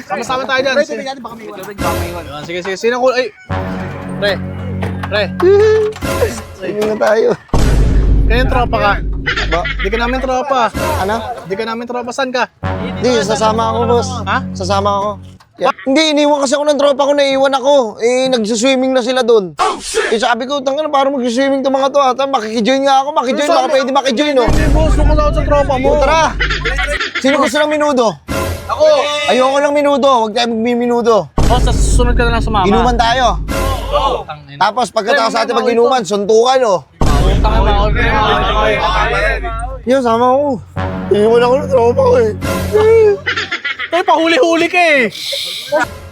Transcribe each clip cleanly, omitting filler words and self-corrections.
Sama-sama tayo dyan. Sige, sige. Sino ko? Ay! Pre. Sige na tayo. Kaya yung tropa ka? Ba? Di ka namin tropa. Ano? Di ka namin tropa. Saan ka? Hindi, sasama ako, boss. Ha? Sasama ako. Yeah. Hindi, iniwan kasi ako ng tropa ko, naiwan ako. Eh, nagsiswimming na sila doon. Eh, sabi ko, tanga na, parang magsiswimming to mga to. Makikijoin nga ako, makijoin. Baka pwede makijoin, no? Hindi, boss. Lumas ako sa tropa mo. Tara! Sino gusto ng minudo? Ako! Ayoko ng minudo, huwag tayo magmiminudo. Boss, sa susunod ka na lang sumama. Inuman tayo. Tapos pagkatapos sa ating mag-inuman, suntukan, no? Yo, sama ko. Inuman ako ng tropa ko, eh. Tay, pahuli-huli ka eh.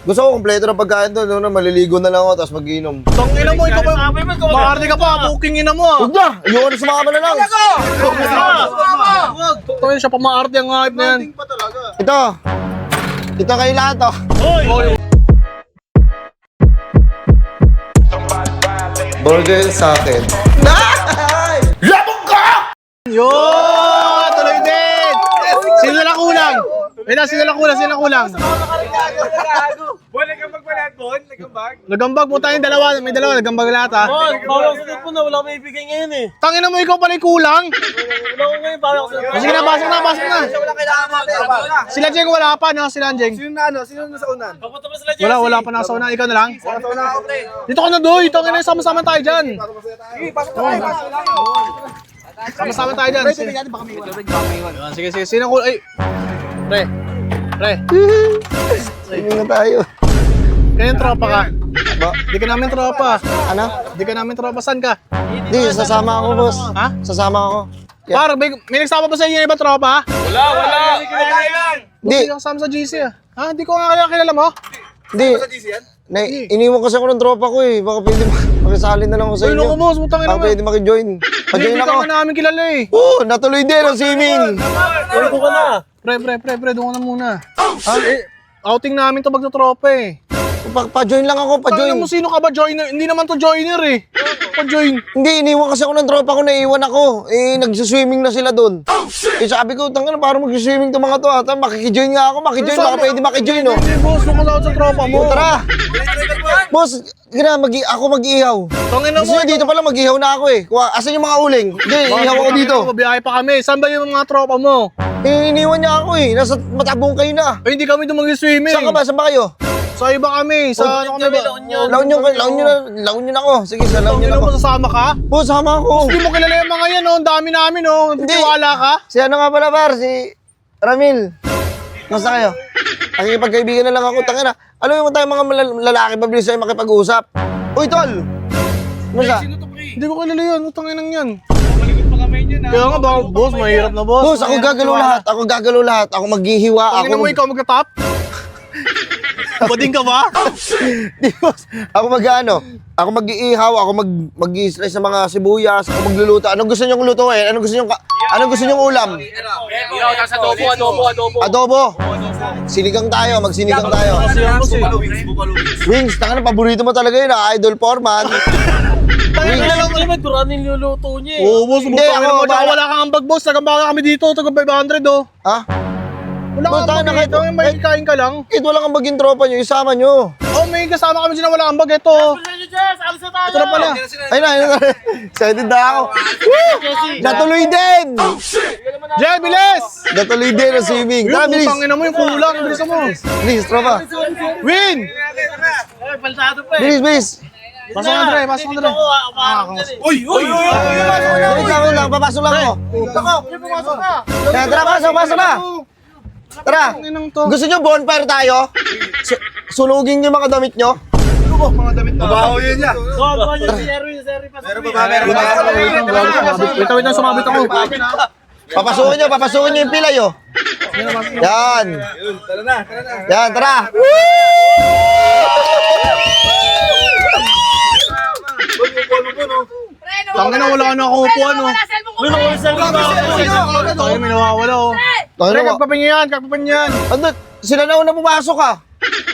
Gusto ko kompleto ng pagkain doon, no? Maliligo na lang ako, tapos mag-inom. Tangina mo, ikaw pa. Maarte ka pa, booking ina mo ah. Huwag na! Ayoko na sumama na lang. Tangina siya pa maarte ang hype na yan. Ito. Ito kayo lahat, oh. Burger sa akin. Yun! Tuloy din! Sino na lang kulang? Sino na kulang? Bon, nagambag ba lahat, Bon? Nagambag? Nagambag mo tayong dalawa. May dalawa, nagambag lahat ha. Bawal ako sa po na, wala akong ibigay ngayon eh. Tangina mo, ikaw pala yung kulang. Wala ko ngayon, bawal ako sa Sige na, pasok na. Wala kailangan natin. Sila Jeng wala pa, no? Sila Jeng. Sino na ano? Sino na sa unan? Papunta pa sila dyan. Wala pa nasa una. Ikaw na lang. Wala sa unan ako, pre. Dito ka na doy. Tangina, sama-sama tayo dyan. Sige, pasok tayo. Sama-sama tayo dyan. Sige. Sino ko? Ay! Pre. Sige na tayo. Kaya yung tropa ka? Ba? Di ka namin tropa. Ano? Di ka namin tropa. Saan ka? Hindi, sasama ako, boss. Ha? Sasama ako. Yeah. Par, may nagsama ba sa inyo yung iba tropa? Wala. Hindi ka kasama sa GC ah. Ha? Hindi ko nga kilala mo? Hindi. Iniwan kasi ako ng tropa ko, eh. Baka pwede makisali na lang ako sa Ay, inyo. naku boss, mutang ina Baka mo. pwede makijoin. Pajoin Hindi ako. ka nga namin kilala eh. Oo, natuloy din ang swimming. Ulit ko ka na. Pre, doon ka na muna. Outing namin to magtotropa eh. Pa-join lang ako, Tangina pa-join. mo, sino ka ba joiner? Hindi naman to joiner eh. Pa-join. Hindi, iniwan kasi ako ng tropa ko, naiwan ako. Eh, nagsiswimming na sila doon. Eh, sabi ko, tanga na, parang magsiswimming to mga to. Makikijoin nga ako, makijoin. Baka pwede makijoin, no? Hindi boss, lumas ako sa tropa mo. Tara! Boss, ako mag-ihaw. Tangina Gusto mo. nyo dito pala, mag-ihaw na ako eh. Asan yung mga uling? Hindi, ihaw ako dito. Mabiyahe pa kami. Saan ba yung mga tropa mo? Eh, iniwan niya ako eh. Nasa matabong kayo na. Eh, hindi kami doon mag-swimming. Saan ka ba? Saan ba kayo? Sa iba kami. Sa ano kami ba? Laon nyo na ako. Sige, sa laon nyo Tangina na ako. mo, sasama ka? Po, sama ako. Hindi mo kilala yung mga yan, oh. Ang dami namin, oh. Hindi. Tiwala ka? Si ano nga pala, par? Si Ramil. Masa kayo? Nakikipagkaibigan na lang ako. Tangina. Alam mo tayo mga lalaki, mabilis sa'yo makipag-usap. Uy, tol! Masa? Hindi ko kilala yan. Utangin nang yan. Malikot pa kami niyan, ha? Kaya nga, baka, boss, mahirap na, boss. Boss, ako gagalaw lahat. Ako gagalaw lahat. Ako maghihiwa. Tangina mo, ikaw magka-top? Bading ka ba? Di, boss. Ako mag-ano? Ako mag-iihaw, ako mag-i-slice sa mga sibuyas, ako magluluto. Anong gusto niyong lutuin? Anong gusto niyong ulam? Adobo. Adobo. Sinigang tayo, magsinigang tayo. Wings, tanga na, paborito mo talaga yun, Idol Foreman. Wings. Alam mo naman, duraan yung luluto niya eh. Oo, boss. Hindi, Butangin ako, mo. Tsaka bahala. wala kang ambag, boss. Nagambaka kami dito. Taga 500, oh. Ha? Wala kang Butangin na ambag dito. kayo. May kain ka lang. Kahit wala kang maging tropa nyo, isama nyo. Oh, may kasama kami sila. Wala ambag. Ito. Alisa tayo. Ito na pala. Ayun na. Excited na ako. Natuloy din! Jay, bilis! Natuloy din ang swimming. Tara, Yung bilis. putangin mo yung kulang. Bilis mo. Bilis, tropa. Win! Ay, paltado pa eh. Bilis, bilis. Pasok na, Dre. Pasok na, Dre. Ako, parang dyan eh. Uy! Bilis lang, papasok lang ako. Kaya tara, pasok na. Tara. Inang to. Gusto nyo bonfire tayo? Sunugin yung mga damit nyo? Mabaho yun niya. Si Erwin pa. Meron ba? Wait lang, sumabit ako. Papasukin nyo yung pilay, oh. Yan. Tara na. Yan, tara. Tangin na, wala na akong upuan, oh. Tangin, may nawawala, oh. Dre, kagpapin yan. Ano? Sila na una pumasok, ah.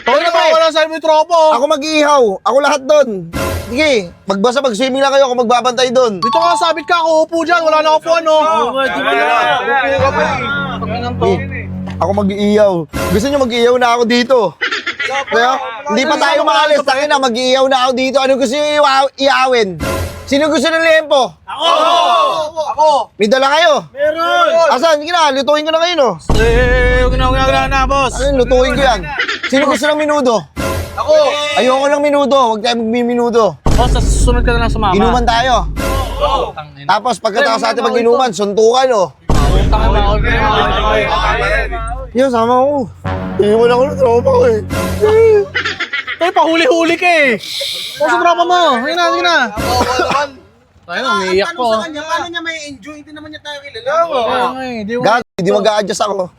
Tangin na, wala sa mo yung tropa, oh. Ako mag-iihaw. Ako lahat doon. Sige, mag-swimming lang kayo. Ako magbabantay doon. Dito ka, sabit ka, ako upo dyan. Wala na akong upuan, oh. Di ba na? Tangin to. Ako mag-iiyaw. Gusto nyo mag-iiyaw na ako dito? Kaya, hindi pa tayo maalis. Takin na, mag-iiyaw na ako dito. Ano gusto nyo iawin? Sino gusto ng lempo? Ako! May dala kayo? Meron! Asan? Sige na, lutuin ko na kayo, no? Huwag na, boss. Ano, lutuin ko yan. Sino gusto ng minudo? Ako! Ayoko ng minudo. Huwag tayo magmiminudo. Boss, sa susunod ka na lang sumama. Inuman tayo. Tapos pagkatapos sa atin mag-inuman, suntukan, oh. Yo, sama ko. Iwan ako ng tropa ko, eh. Tayo, pahuli-huli ka eh. Kung sa tropa mo. Ayun na, ayun na. Tayo na, umiiyak ko. Paano niya may enjoy? Hindi naman niya tayo kilala. Kaya nga eh, di mo. Gag, hindi mag-a-adjust ako.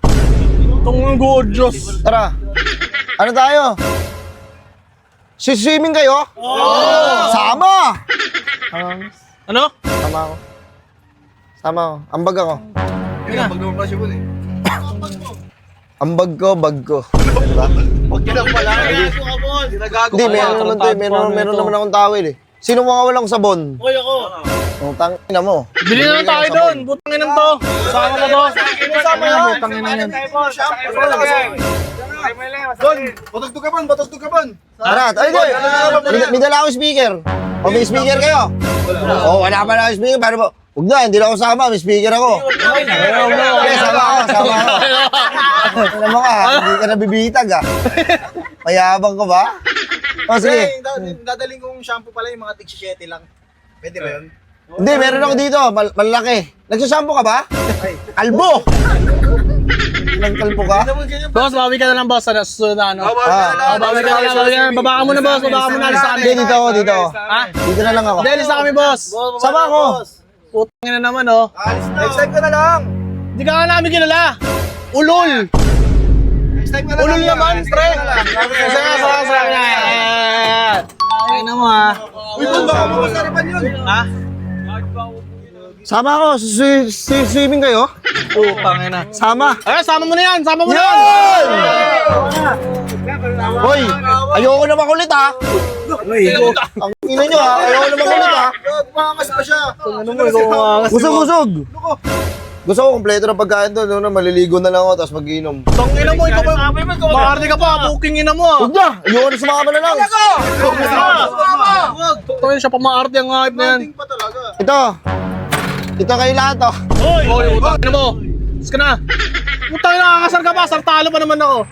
Itong good Diyos. Tara. Ano tayo? Swimming kayo? Sama! Ano? Sama ako. Sama ako. Ambag ako. Pag lumabas yun eh. Ambag ko, bag ko. Diba? Huwag ka lang pala. Ginagago Hindi, meron naman to eh. Meron naman akong towel eh. Sino mga walang sabon? Hoy ako. Ang tangina mo. Bili na lang tayo doon. Butang inang to. Sama mo to. Sama yun. Butang inang yan. Don, batugtog ka ban, batugtog ka ban. Tara, ay doy. May dala akong speaker. O may speaker kayo? O wala pa na akong speaker. Pero huwag na, hindi na ako sama. May speaker ako. Okay, sama ako, sama ako. Alam mo ka, hindi ka nabibitag ah. Mayabang ka ba? O sige. Dadaling kong shampoo pala yung mga tig-7 lang. Pwede ba yun? Hindi, meron ako dito. Malaki. Nagsasampo ka ba? Kalbo! Nagkalbo ka? Boss, bawi ka na lang boss. Sa susunod na ano. Bawi ka na lang. Bawi ka na. Baba ka muna boss. Baba ka muna. Alis na kami. Hindi, dito ako, dito ako. Ha? Dito na lang ako. Hindi, alis na kami boss. Sama ako. Putang ina naman oh. Alis na. Next time ka na lang. Hindi ka nga namin kilala. Ulol. Next time ka na lang. Ulol naman, pre. Sa. Ay na mo ha. Uy, Don, baka masarapan yun. Ha? Sama ako. Swimming kayo? Putang ina. Sama. Ay, sama mo na yan. Sama mo na yan. Yan! Hoy, ayoko na makulit ha. Ang ina nyo ha, ayoko na makulit ha. Mangas pa siya. Busog. Gusto ko kompleto ng pagkain doon, no? Maliligo na lang ako, tapos mag-inom. Tang ina mo, ikaw ba? Maarte ka pa, booking ina mo ah. Huwag na, ayoko na sumama na lang. Tang ina siya pa maarte ang hype na yan. Pa talaga. Ito kayo lahat oh. Hoy, utang ina mo. Sige na. Utang ina, kakasar ka pa, sartalo pa naman ako.